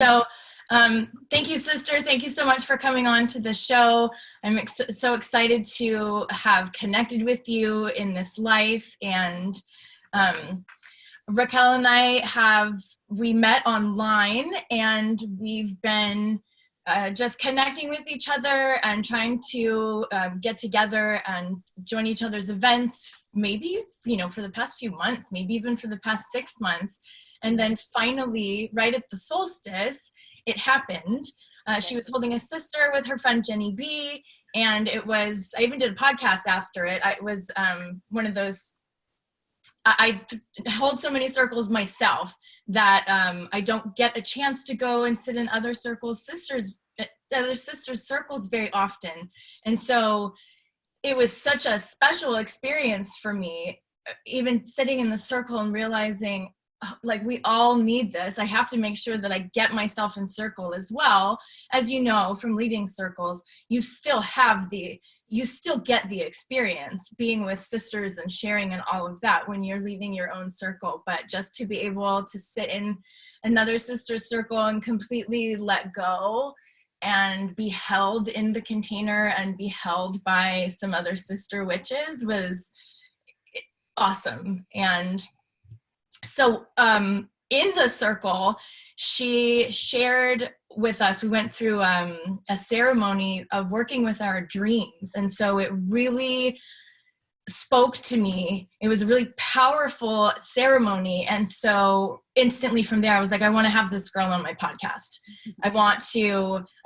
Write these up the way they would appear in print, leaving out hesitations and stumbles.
So thank you, sister. Thank you so much for coming on to the show. I'm so excited to have connected with you in this life. And Raquel and I we met online, and we've been just connecting with each other and trying to get together and join each other's events, maybe, for the past few months, maybe even for the past 6 months. And then finally, right at the solstice, it happened. She was holding a sister with her friend Jenny B, and I even did a podcast after it. It was one of those, I hold so many circles myself that I don't get a chance to go and sit in other sisters' circles very often. And so it was such a special experience for me, even sitting in the circle and realizing, like, we all need this. I have to make sure that I get myself in circle as well. As you know, from leading circles, you still get the experience being with sisters and sharing and all of that when you're leading your own circle. But just to be able to sit in another sister's circle and completely let go and be held in the container and be held by some other sister witches was awesome. And so in the circle, she shared with us, we went through a ceremony of working with our dreams. And so it really spoke to me. It was a really powerful ceremony. And so instantly from there, I was like, I want to have this girl on my podcast. I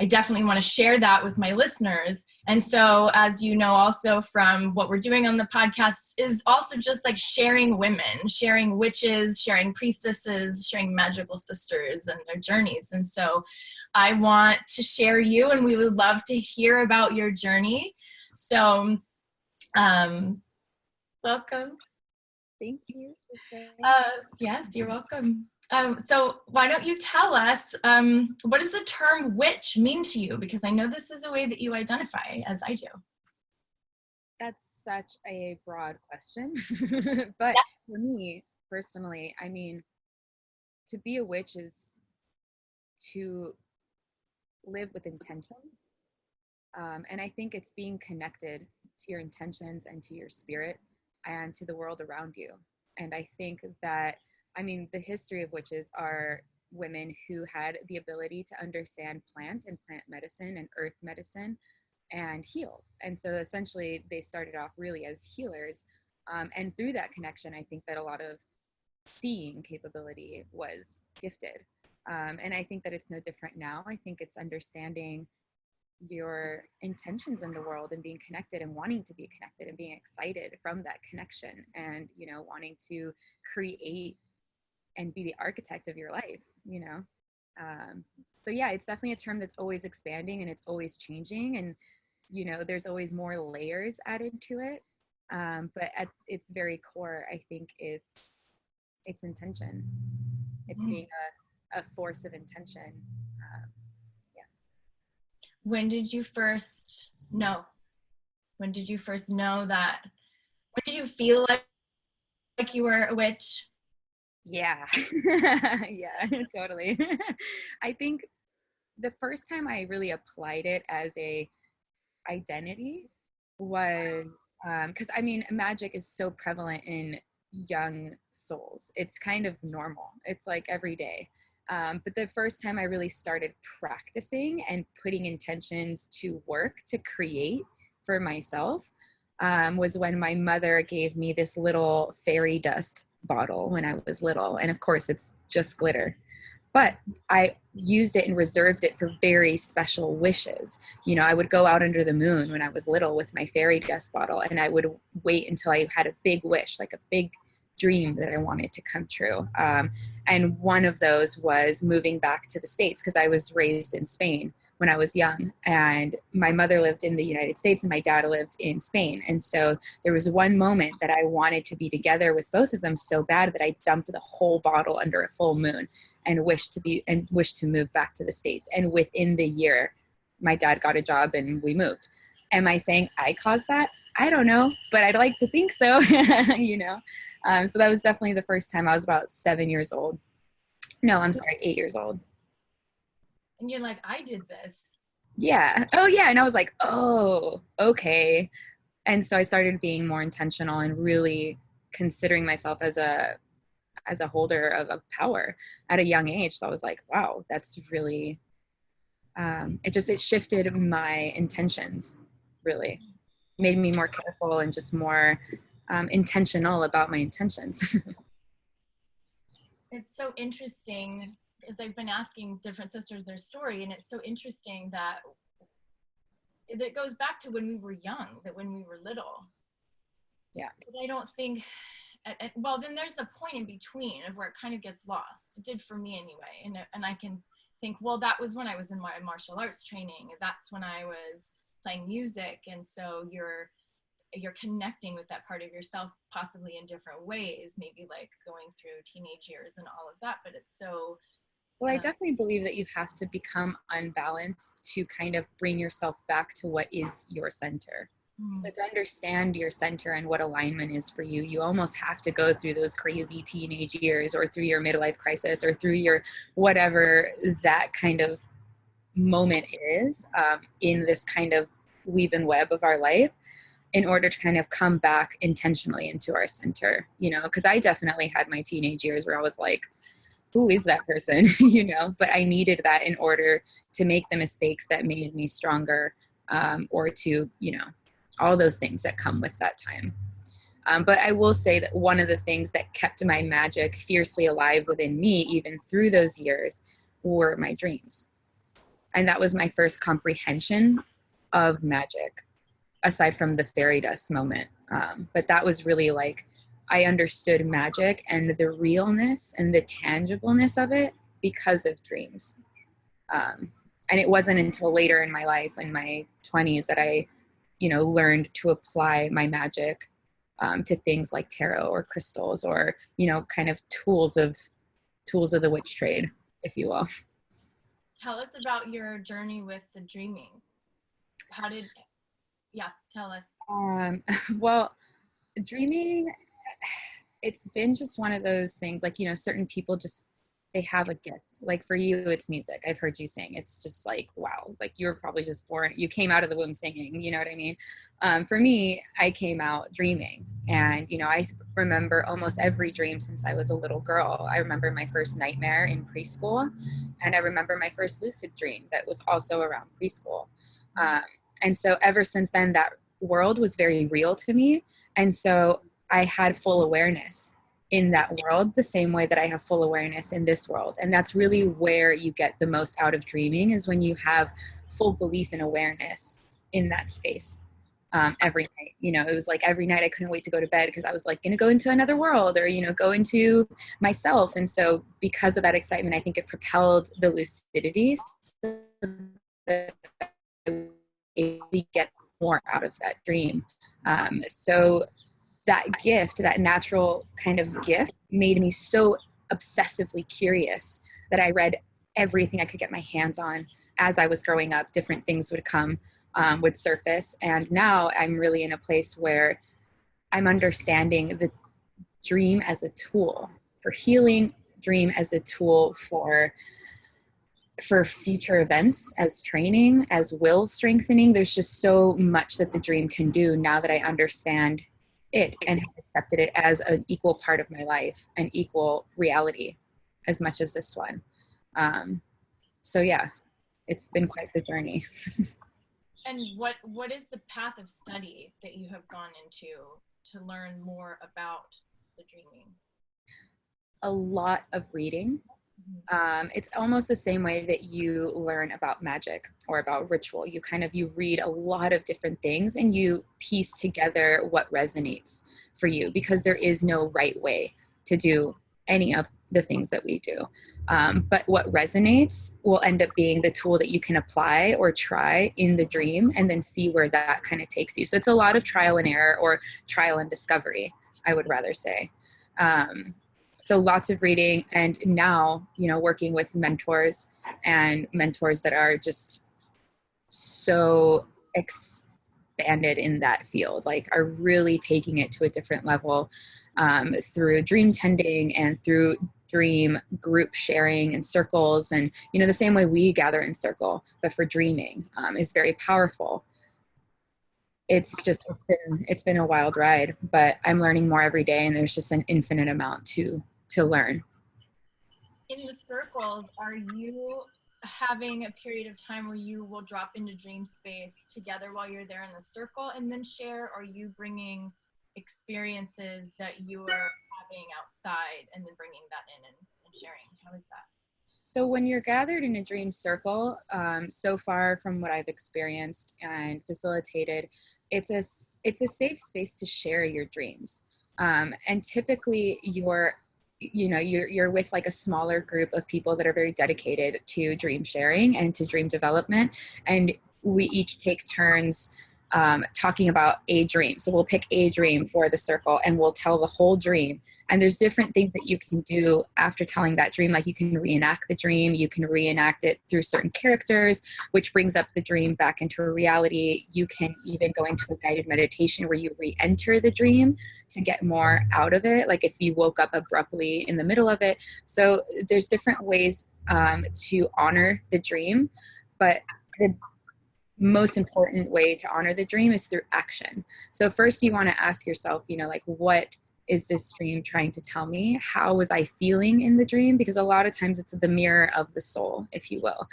definitely want to share that with my listeners. And so, as you know, also from what we're doing on the podcast is also just like sharing women, sharing witches, sharing priestesses, sharing magical sisters and their journeys. And so I want to share you, and we would love to hear about your journey. So, welcome. Thank you, sister. Yes, you're welcome. So why don't you tell us, what does the term witch mean to you? Because I know this is a way that you identify, as I do. That's such a broad question. But for me, personally, I mean, to be a witch is to live with intention. And I think it's being connected to your intentions and to your spirit and to the world around you. And I think that, the history of witches are women who had the ability to understand plant medicine and earth medicine and heal. And so essentially they started off really as healers. And through that connection, I think that a lot of seeing capability was gifted. And I think that it's no different now. I think it's understanding your intentions in the world and being connected and wanting to be connected and being excited from that connection and, wanting to create and be the architect of your life, So yeah, it's definitely a term that's always expanding and it's always changing. And, there's always more layers added to it. But at its very core, I think it's intention. It's being a force of intention. When did you first know? When did you feel like you were a witch? Yeah. Yeah, totally. I think the first time I really applied it as a identity was because magic is so prevalent in young souls. It's kind of normal. It's like every day. But the first time I really started practicing and putting intentions to work to create for myself was when my mother gave me this little fairy dust bottle when I was little. And of course it's just glitter, but I used it and reserved it for very special wishes. I would go out under the moon when I was little with my fairy dust bottle, and I would wait until I had a big wish, like a big dream that I wanted to come true. And one of those was moving back to the States, because I was raised in Spain when I was young, and my mother lived in the United States and my dad lived in Spain. And so there was one moment that I wanted to be together with both of them so bad that I dumped the whole bottle under a full moon and wished to move back to the States. And within the year, my dad got a job and we moved. Am I saying I caused that? I don't know, but I'd like to think so, So that was definitely the first time. I was about 7 years old. No, I'm sorry, 8 years old. And you're like, I did this. Yeah. Oh yeah. And I was like, oh, okay. And so I started being more intentional and really considering myself as a holder of power at a young age. So I was like, wow, that's really, it shifted my intentions, really made me more careful and just more intentional about my intentions. It's so interesting because I've been asking different sisters their story, and it's so interesting that it goes back to when we were young, that when we were little. Yeah. But I don't think, well, then there's the point in between of where it kind of gets lost. It did for me anyway. And I can think, well, that was when I was in my martial arts training. That's when I was playing music. And so you're connecting with that part of yourself possibly in different ways, maybe like going through teenage years and all of that. But it's so... Well, I definitely believe that you have to become unbalanced to kind of bring yourself back to what is your center. So to understand your center and what alignment is for you, you almost have to go through those crazy teenage years or through your midlife crisis or through your whatever that kind of moment is in this kind of weave and web of our life in order to kind of come back intentionally into our center, you know, because I definitely had my teenage years where I was like, who is that person? You know, but I needed that in order to make the mistakes that made me stronger or to, you know, all those things that come with that time. But I will say that one of the things that kept my magic fiercely alive within me, even through those years, were my dreams. And that was my first comprehension of magic, aside from the fairy dust moment. But that was really like, I understood magic and the realness and the tangibleness of it because of dreams. And it wasn't until later in my life, in my 20s, that I, you know, learned to apply my magic to things like tarot or crystals or, you know, kind of tools of the witch trade, if you will. Tell us about your journey with the dreaming. Tell us. Well, dreaming, it's been just one of those things, like, you know, certain people just, they have a gift. Like for you, it's music. I've heard you sing. It's just like, wow, like you were probably just born, you came out of the womb singing, you know what I mean? For me, I came out dreaming. And, you know, I remember almost every dream since I was a little girl. I remember my first nightmare in preschool. And I remember my first lucid dream that was also around preschool. And so ever since then, that world was very real to me. And so I had full awareness in that world the same way that I have full awareness in this world. And that's really where you get the most out of dreaming, is when you have full belief and awareness in that space. Every night, you know, it was like every night I couldn't wait to go to bed because I was like going to go into another world or, you know, go into myself. And so because of that excitement, I think it propelled the lucidity so that I really get more out of that dream. So that gift, that natural kind of gift, made me so obsessively curious that I read everything I could get my hands on as I was growing up. Different things would come, would surface. And now I'm really in a place where I'm understanding the dream as a tool for healing, dream as a tool for future events, as training, as will strengthening. There's just so much that the dream can do now that I understand it and have accepted it as an equal part of my life, an equal reality as much as this one. So yeah, it's been quite the journey. And what is the path of study that you have gone into to learn more about the dreaming? A lot of reading. It's almost the same way that you learn about magic or about ritual. You read a lot of different things and you piece together what resonates for you, because there is no right way to do any of the things that we do. But what resonates will end up being the tool that you can apply or try in the dream and then see where that kind of takes you. So it's a lot of trial and error, or trial and discovery, I would rather say. So lots of reading, and now, you know, working with mentors that are just so expanded in that field, like are really taking it to a different level through dream tending and through dream group sharing in circles, and the same way we gather in circle, but for dreaming, is very powerful. It's been a wild ride, but I'm learning more every day, and there's just an infinite amount to learn. In the circles, are you having a period of time where you will drop into dream space together while you're there in the circle and then share? Or are you bringing experiences that you are having outside and then bringing that in and sharing? How is that? So when you're gathered in a dream circle, so far from what I've experienced and facilitated, it's a safe space to share your dreams. And typically you're with like a smaller group of people that are very dedicated to dream sharing and to dream development. And we each take turns talking about a dream. So we'll pick a dream for the circle and we'll tell the whole dream. And there's different things that you can do after telling that dream. Like you can reenact the dream, you can reenact it through certain characters, which brings up the dream back into a reality. You can even go into a guided meditation where you re-enter the dream to get more out of it. Like if you woke up abruptly in the middle of it. So there's different ways to honor the dream, but the most important way to honor the dream is through action. So first you want to ask yourself, like, what is this dream trying to tell me? How was I feeling in the dream? Because a lot of times it's the mirror of the soul, if you will.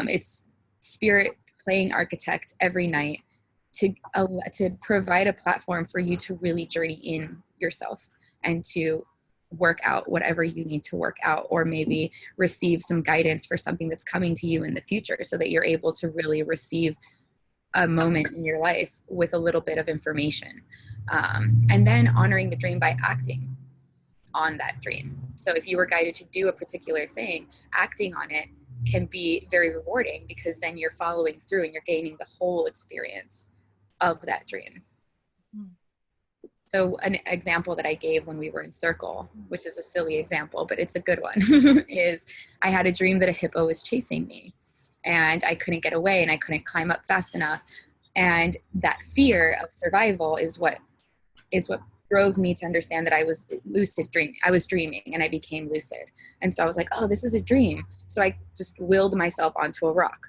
It's spirit playing architect every night to provide a platform for you to really journey in yourself and to work out whatever you need to work out, or maybe receive some guidance for something that's coming to you in the future, so that you're able to really receive a moment in your life with a little bit of information. And then honoring the dream by acting on that dream. So if you were guided to do a particular thing, acting on it can be very rewarding, because then you're following through and you're gaining the whole experience of that dream. So an example that I gave when we were in circle, which is a silly example, but it's a good one, is I had a dream that a hippo was chasing me and I couldn't get away and I couldn't climb up fast enough. And that fear of survival is what drove me to understand that I was dreaming and I became lucid. And so I was like, oh, this is a dream. So I just willed myself onto a rock.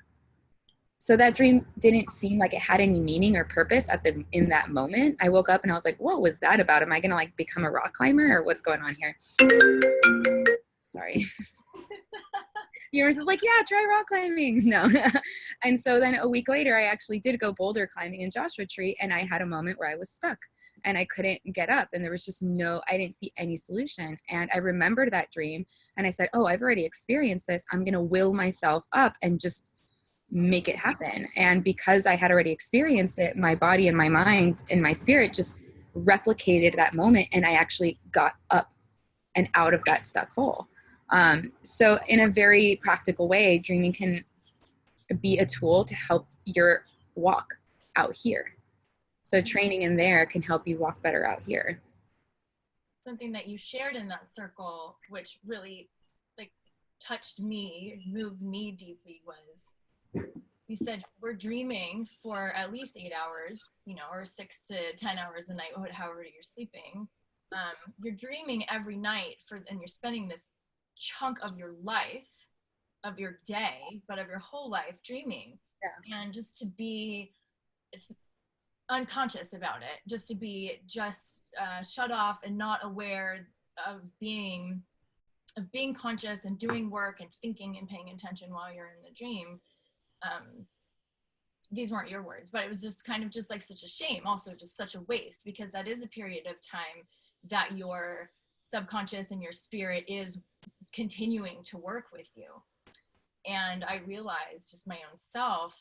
So that dream didn't seem like it had any meaning or purpose in that moment. I woke up and I was like, what was that about? Am I going to become a rock climber, or what's going on here? Sorry. Yours is like, yeah, try rock climbing. No. And so then a week later, I actually did go boulder climbing in Joshua Tree, and I had a moment where I was stuck and I couldn't get up, and there was just I didn't see any solution. And I remembered that dream and I said, oh, I've already experienced this. I'm going to will myself up and just make it happen. And because I had already experienced it, my body and my mind and my spirit just replicated that moment, and I actually got up and out of that stuck hole. So in a very practical way, dreaming can be a tool to help your walk out here. So training in there can help you walk better out here. Something that you shared in that circle, which really touched me, moved me deeply, was you said we're dreaming for at least 8 hours, or 6 to 10 hours a night, however you're sleeping. You're dreaming every night and you're spending this chunk of your life, of your day, but of your whole life dreaming. Yeah. And just to be unconscious about it, just to be shut off and not aware of being conscious and doing work and thinking and paying attention while you're in the dream. These weren't your words, but it was just kind of just such a shame, also just such a waste, because that is a period of time that your subconscious and your spirit is continuing to work with you. And I realized just my own self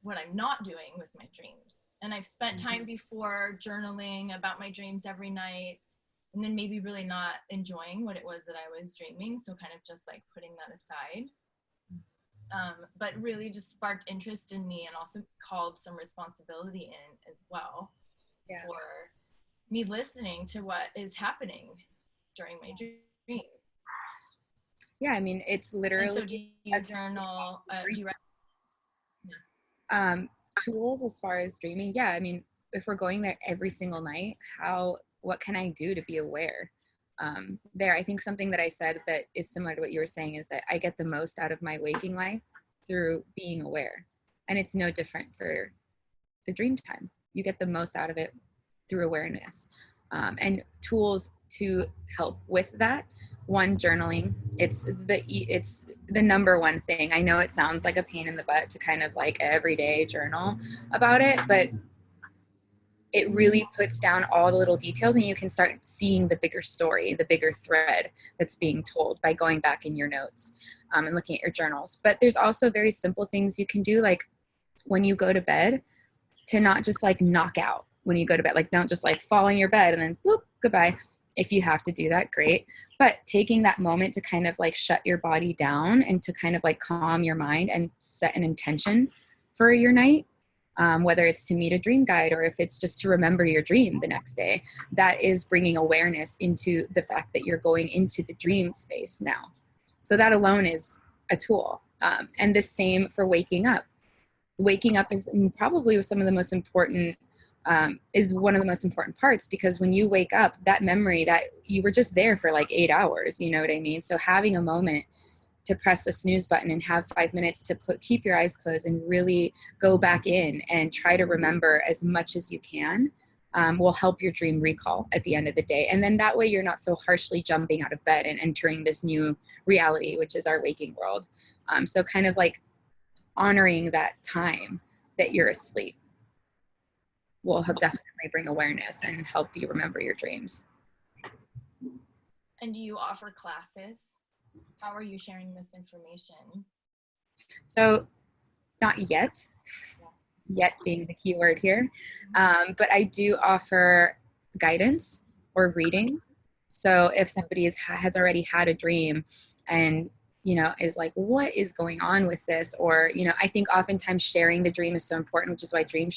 what I'm not doing with my dreams. And I've spent time before journaling about my dreams every night, and then maybe really not enjoying what it was that I was dreaming, so kind of just putting that aside. But really just sparked interest in me, and also called some responsibility in as well. Yeah. For me listening to what is happening during my dream. Yeah, I mean, it's literally. And so do you journal? Do you write? Tools as far as dreaming? Yeah, I mean, if we're going there every single night, what can I do to be aware? there. I think something that I said that is similar to what you were saying is that I get the most out of my waking life through being aware. And it's no different for the dream time. You get the most out of it through awareness. And tools to help with that. One, journaling. It's the number one thing. I know it sounds like a pain in the butt to kind of like every day journal about it, but it really puts down all the little details, and you can start seeing the bigger story, the bigger thread that's being told by going back in your notes and looking at your journals. But there's also very simple things you can do, like when you go to bed, to not just like knock out when you go to bed. Like don't just like fall in your bed and then boop, goodbye. If you have to do that, great. But taking that moment to kind of like shut your body down and to kind of like calm your mind and set an intention for your night. Whether it's to meet a dream guide or if it's just to remember your dream the next day, that is bringing awareness into the fact that you're going into the dream space now. So that alone is a tool. And the same for waking up. Waking up is probably some of the most important, is one of the most important parts, because when you wake up, that memory that you were just there for like 8 hours, you know what I mean? So having a moment to press the snooze button and have 5 minutes to keep your eyes closed and really go back in and try to remember as much as you can will help your dream recall at the end of the day. And then that way you're not so harshly jumping out of bed and entering this new reality, which is our waking world. So kind of like honoring that time that you're asleep will definitely bring awareness and help you remember your dreams. And do you offer classes? How are you sharing this information? So not yet, yet being the key word here, but I do offer guidance or readings. So if somebody has already had a dream and is like, what is going on with this? Or, I think oftentimes sharing the dream is so important, which is why dream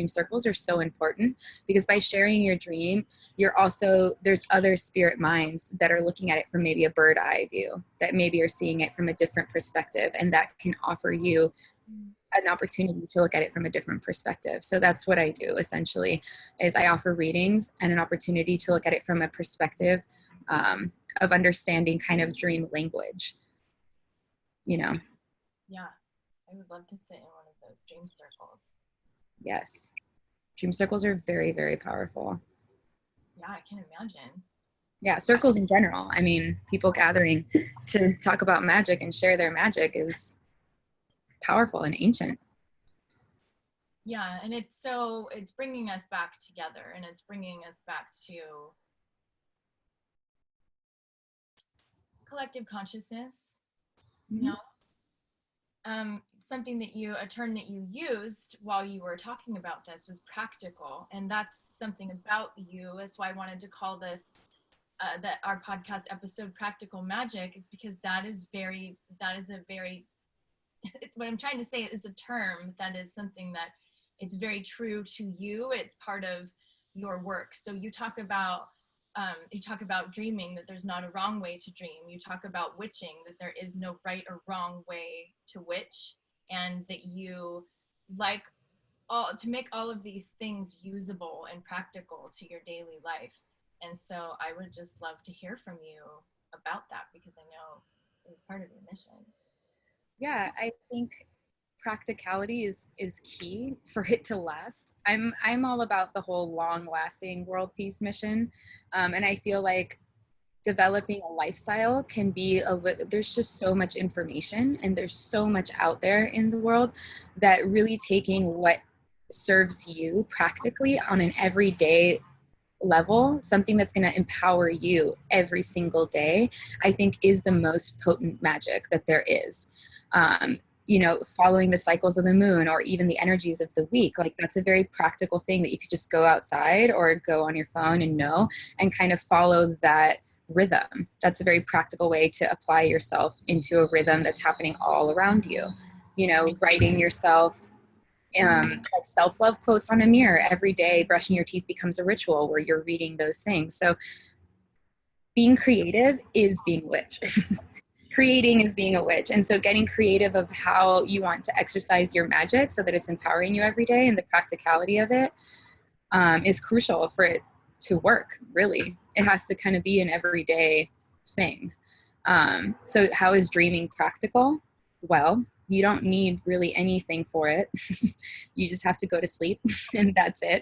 circles are so important, because by sharing your dream, there's other spirit minds that are looking at it from maybe a bird eye view, that maybe are seeing it from a different perspective. And that can offer you an opportunity to look at it from a different perspective. So that's what I do essentially, is I offer readings and an opportunity to look at it from a perspective of understanding kind of dream language. Yeah, I would love to sit in one of those dream circles. Yes, dream circles are very, very powerful. Yeah, I can imagine. Yeah, circles in general. I mean, people gathering to talk about magic and share their magic is powerful and ancient. Yeah, and it's bringing us back together, and it's bringing us back to collective consciousness. A term that you used while you were talking about this was practical, and that's something about you. That's why I wanted to call this our podcast episode "Practical Magic," is because it's what I'm trying to say is a term that is something that it's very true to you. It's part of your work. So you talk about dreaming, that there's not a wrong way to dream. You talk about witching, that there is no right or wrong way to witch, and that you like to make all of these things usable and practical to your daily life. And so I would just love to hear from you about that, because I know it's part of your mission. Yeah, I think practicality is key for it to last. I'm all about the whole long-lasting world peace mission, and I feel like developing a lifestyle can be there's just so much information and there's so much out there in the world, that really taking what serves you practically on an everyday level, something that's going to empower you every single day, I think is the most potent magic that there is. Following the cycles of the moon or even the energies of the week, like that's a very practical thing that you could just go outside or go on your phone and kind of follow that rhythm. That's a very practical way to apply yourself into a rhythm that's happening all around you. Writing yourself like self-love quotes on a mirror every day. Brushing your teeth becomes a ritual where you're reading those things. So being creative is being a witch. Creating is being a witch. And so getting creative of how you want to exercise your magic so that it's empowering you every day, and the practicality of it is crucial for it to work, really. It has to kind of be an everyday thing. So how is dreaming practical? Well, you don't need really anything for it. You just have to go to sleep and that's it.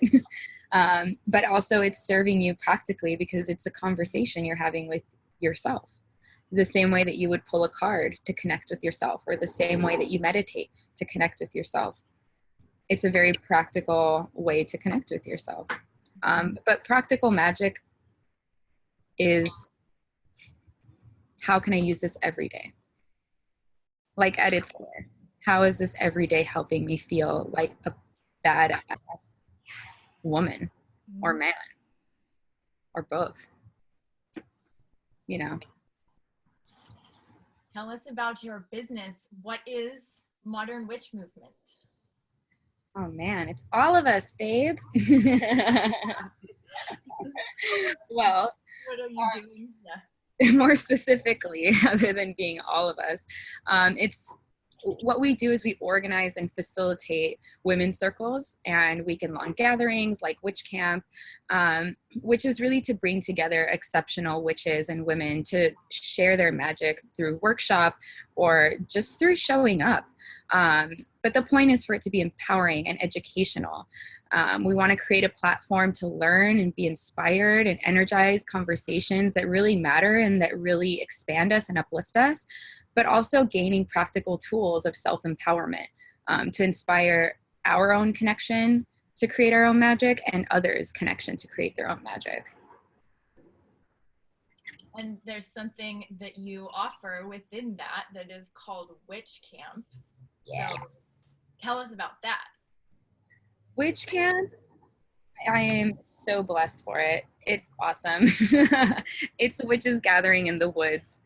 But also it's serving you practically because it's a conversation you're having with yourself. The same way that you would pull a card to connect with yourself, or the same way that you meditate to connect with yourself. It's a very practical way to connect with yourself. But practical magic is, how can I use this every day? Like at its core, how is this every day helping me feel like a badass woman or man or both? You know? Tell us about your business. What is Modern Witch Movement? Oh man, it's all of us, babe. Well, what are you doing? More specifically, other than being all of us, it's what we do is we organize and facilitate women's circles and weekend-long gatherings like witch camp, which is really to bring together exceptional witches and women to share their magic through workshop or just through showing up. But the point is for it to be empowering and educational. We want to create a platform to learn and be inspired and energize conversations that really matter and that really expand us and uplift us, but also gaining practical tools of self-empowerment to inspire our own connection to create our own magic and others' connection to create their own magic. And there's something that you offer within that that is called Witch Camp. Yeah. So tell us about that. Witch Camp, I am so blessed for it. It's awesome. It's a witches gathering in the woods,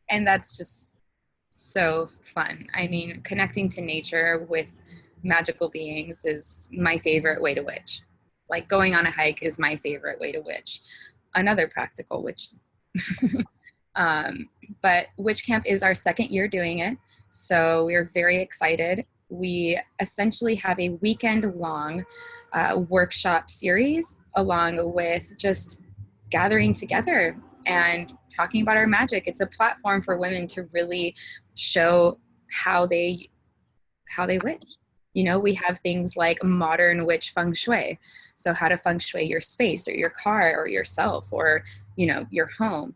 and that's just so fun. I mean, connecting to nature with magical beings is my favorite way to witch. Like going on a hike is my favorite way to witch. Another practical witch. But Witch Camp is our second year doing it, so we're very excited. We essentially have a weekend-long workshop series along with just gathering together and talking about our magic. It's a platform for women to really show how they witch. You know, we have things like modern witch feng shui. So how to feng shui your space or your car or yourself or, you know, your home.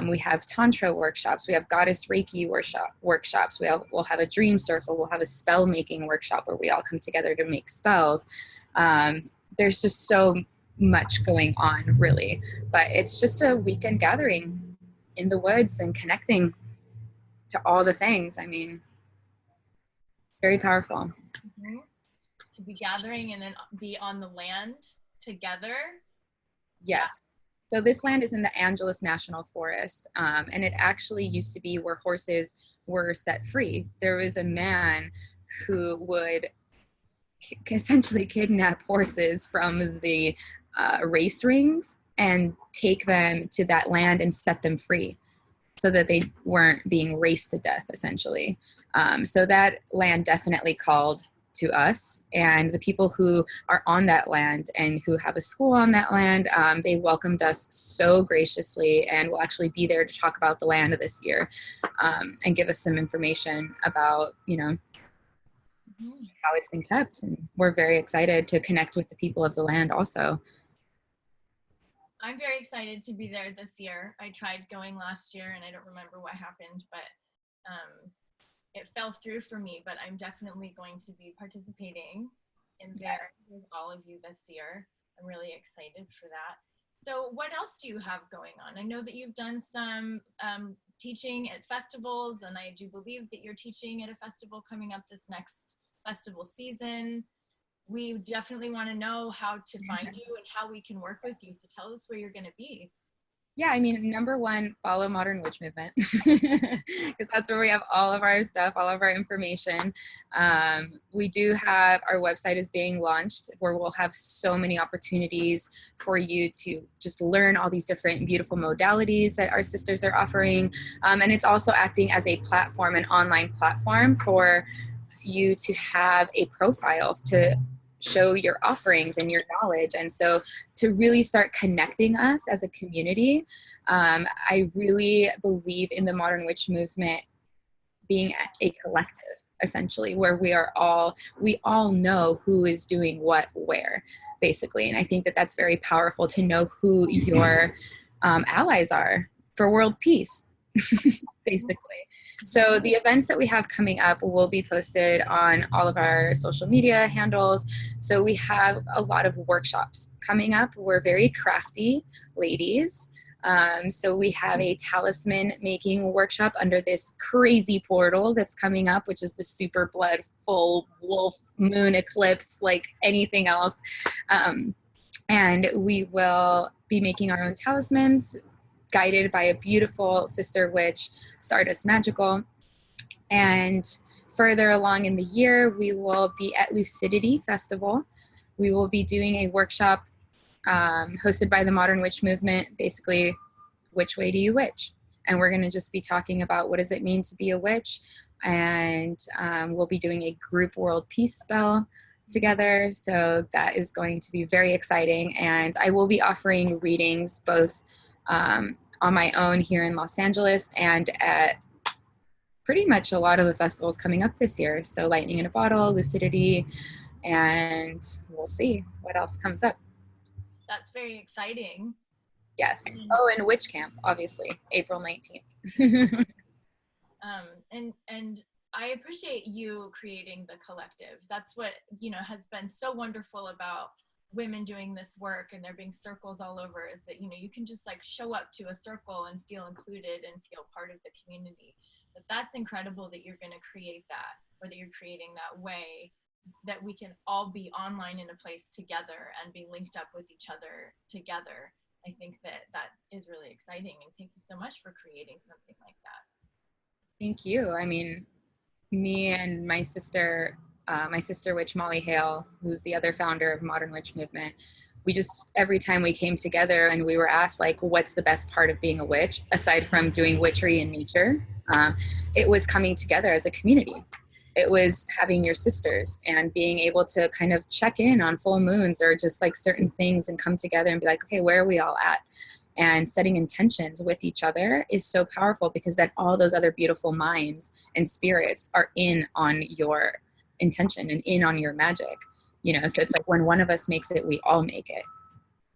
We have Tantra workshops. We have Goddess Reiki workshops. We'll have a dream circle. We'll have a spell making workshop where we all come together to make spells. There's just so much going on, really. But it's just a weekend gathering in the woods and connecting to all the things. I mean, very powerful. Mm-hmm. To be gathering and then be on the land together. Yes. So this land is in the Angeles National Forest, and it actually used to be where horses were set free. There was a man who would essentially kidnap horses from the race rings and take them to that land and set them free so that they weren't being raced to death, essentially. So that land definitely called to us, and the people who are on that land and who have a school on that land, they welcomed us so graciously and will actually be there to talk about the land this year and give us some information about, you know, how it's been kept. And we're very excited to connect with the people of the land also. I'm very excited to be there this year. I tried going last year and I don't remember what happened, but it fell through for me, but I'm definitely going to be participating in there with all of you this year. I'm really excited for that. So what else do you have going on? I know that you've done some teaching at festivals, and I do believe that you're teaching at a festival coming up this next festival season. We definitely want to know how to find you and how we can work with you. So tell us where you're going to be. Yeah, I mean, number one, follow Modern Witch Movement because that's where we have all of our stuff, all of our information. We do have, our website is being launched where we'll have so many opportunities for you to just learn all these different beautiful modalities that our sisters are offering. And it's also acting as a platform, an online platform for you to have a profile to show your offerings and your knowledge. And so to really start connecting us as a community, I really believe in the Modern Witch movement being a collective, essentially, where we all know who is doing what where, basically. And I think that that's very powerful, to know who your allies are for world peace, basically. So the events that we have coming up will be posted on all of our social media handles. So we have a lot of workshops coming up. We're very crafty ladies. So we have a talisman making workshop under this crazy portal that's coming up, which is the super blood full wolf moon eclipse, like anything else. And we will be making our own talismans, guided by a beautiful sister witch, Stardust Magical. And further along in the year, we will be at Lucidity Festival. We will be doing a workshop hosted by the Modern Witch movement, basically, which way do you witch? And we're going to just be talking about what does it mean to be a witch. And we'll be doing a group world peace spell together. So that is going to be very exciting. And I will be offering readings both on my own here in Los Angeles and at pretty much a lot of the festivals coming up this year. So Lightning in a Bottle, Lucidity, and we'll see what else comes up. That's very exciting. Yes. Oh, and Witch Camp, obviously, April 19th. And I appreciate you creating the collective. That's what, has been so wonderful about women doing this work, and there being circles all over, is that, you can just like show up to a circle and feel included and feel part of the community. But that's incredible that you're going to create that, or that you're creating that way that we can all be online in a place together and be linked up with each other together. I think that is really exciting, and thank you so much for creating something like that. Thank you. I mean, me and my sister witch Molly Hale, who's the other founder of Modern Witch Movement, we just, every time we came together and we were asked, like, what's the best part of being a witch, aside from doing witchery in nature, it was coming together as a community. It was having your sisters and being able to kind of check in on full moons or just like certain things and come together and be like, okay, where are we all at? And setting intentions with each other is so powerful, because then all those other beautiful minds and spirits are in on your intention and in on your magic, so it's like when one of us makes it, we all make it,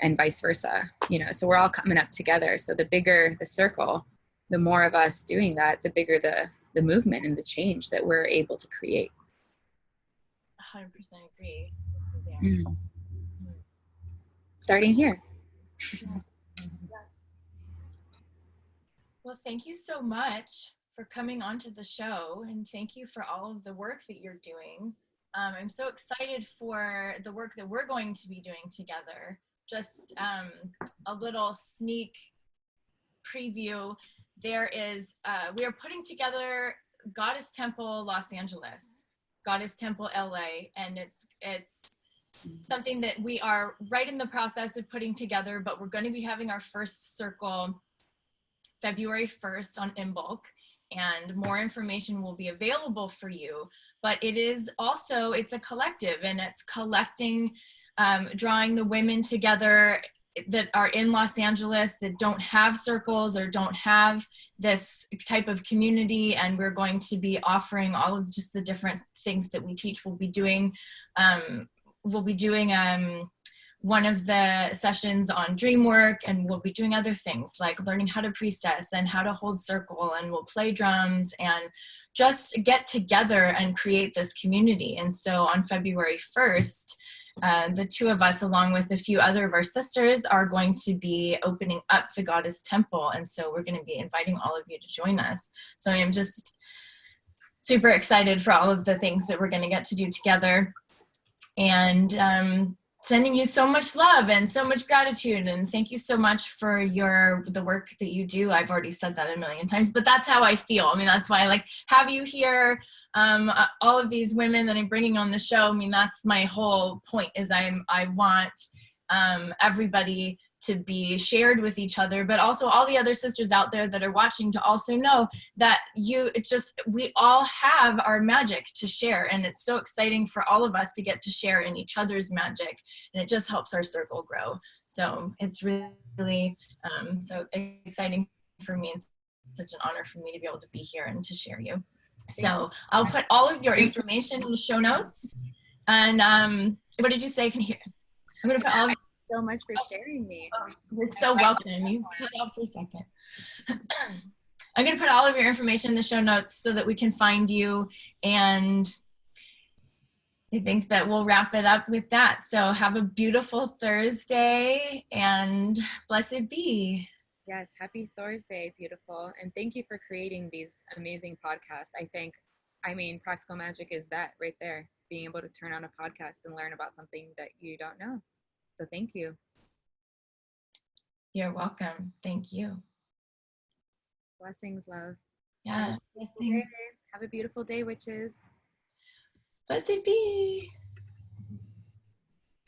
and vice versa, so we're all coming up together. So the bigger the circle, the more of us doing that, the bigger the movement and the change that we're able to create. 100% agree. Starting here. Well, thank you so much for coming onto the show, and thank you for all of the work that you're doing. I'm so excited for the work that we're going to be doing together. Just a little sneak preview. There is, we are putting together Goddess Temple Los Angeles, Goddess Temple LA, and it's something that we are right in the process of putting together, but we're going to be having our first circle February 1st on Imbolc, and more information will be available for you. But it is also, it's a collective, and it's collecting, drawing the women together that are in Los Angeles that don't have circles or don't have this type of community, and we're going to be offering all of just the different things that we teach. We'll be doing one of the sessions on dream work, and we'll be doing other things like learning how to priestess and how to hold circle, and we'll play drums and just get together and create this community. And so on February 1st, the two of us, along with a few other of our sisters, are going to be opening up the Goddess Temple. And so we're going to be inviting all of you to join us. So I am just super excited for all of the things that we're going to get to do together. And sending you so much love and so much gratitude, and thank you so much for the work that you do. I've already said that a million times, but that's how I feel. I mean, that's why I like have you here. All of these women that I'm bringing on the show, I mean, that's my whole point, is I want everybody to be shared with each other, but also all the other sisters out there that are watching to also know that we all have our magic to share, and it's so exciting for all of us to get to share in each other's magic, and it just helps our circle grow. So it's really so exciting for me, and such an honor for me to be able to be here and to share you. So I'll put all of your information in the show notes. And what did you say? Can you hear? I'm gonna put all of so much for sharing me. Oh, you're so welcome. You cut out for a second. I'm going to put all of your information in the show notes so that we can find you. And I think that we'll wrap it up with that. So have a beautiful Thursday and blessed be. Yes, happy Thursday, beautiful. And thank you for creating these amazing podcasts. I mean, practical magic is that right there, being able to turn on a podcast and learn about something that you don't know. So thank you. You're welcome. Thank you. Blessings, love. Yeah. Have a beautiful day, witches. Blessed be.